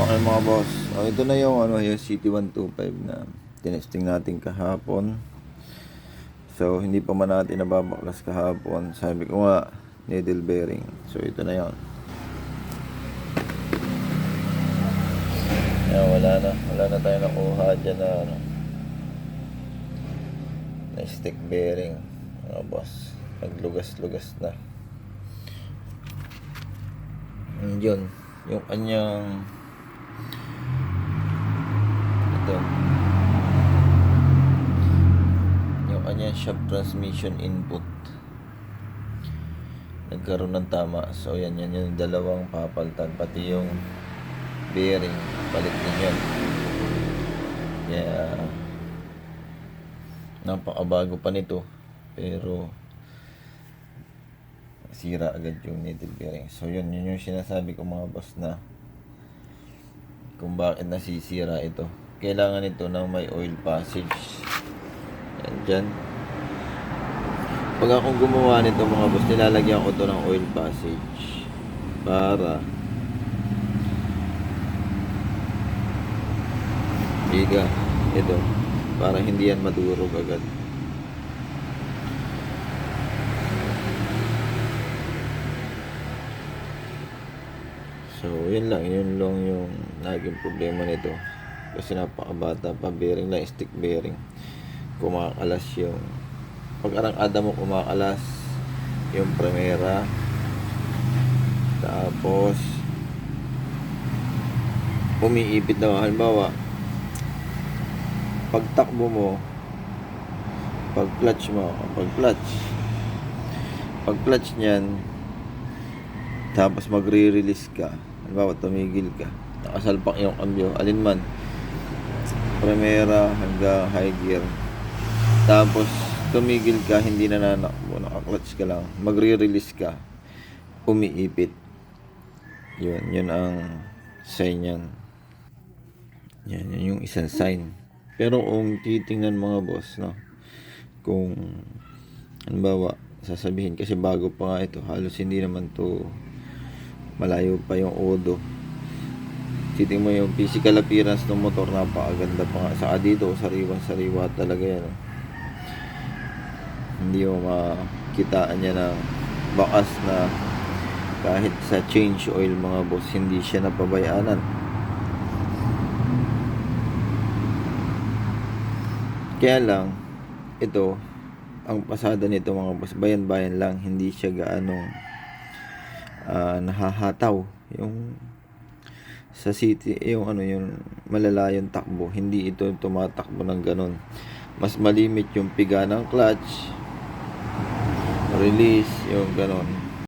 Okay mga boss, ito na yung yung CT125 na tinesting natin kahapon. So hindi pa man natin nababaklas kahapon. Sabi ko nga, needle bearing. So ito na yan. Wala na tayo nakuha dyan na stick bearing mga boss. Naglugas-lugas na. Yun, yung kanyang yung kanyang shaft transmission input nagkaroon ng tama. So yan yung dalawang papalitan, pati yung bearing palit din yun. Kaya napakabago pa nito, pero sira agad yung needle bearing. So yun yung sinasabi ko mga boss, na kung bakit nasisira ito. Kailangan ito ng may oil passage. Yan dyan. Pag akong gumawa nito mga boss, nilalagyan ko to ng oil passage para ito, para hindi yan madurog agad. So yun lang yung naging problema nito, kasi napakabata pa. Bearing lang, stick bearing, kumakalas yung pag arangkada mo, kumakalas yung primera. Tapos umiipit na. Halimbawa, pag takbo mo, pag clutch niyan, tapos magre-release ka, halimbawa tumigil ka, nakasalpak yung cambio, alinman, primera hanggang high gear, tapos tumigil ka, hindi na nanakbo, naka-clutch ka lang, magre-release ka, umiipit. Yun ang sign yan. Yan yung isang sign. Pero kung titingnan mga boss, no, kung halimbawa sasabihin, kasi bago pa nga ito, halos hindi naman to, malayo pa yung odo. Titingnan mo yung physical appearance ng motor, napakaganda pa nga. Saka dito, sariwa talaga yan, no? Hindi mo makitaan niya ng bakas na kahit sa change oil mga boss, hindi siya napabayaanan. Kaya lang, ito, ang pasada nito mga boss, bayan-bayan lang, hindi siya gaano nahahataw. Yung sa city, yung malalayong takbo, hindi ito tumatakbo ng ganon. Mas malimit yung piga ng clutch, release, yung ganon.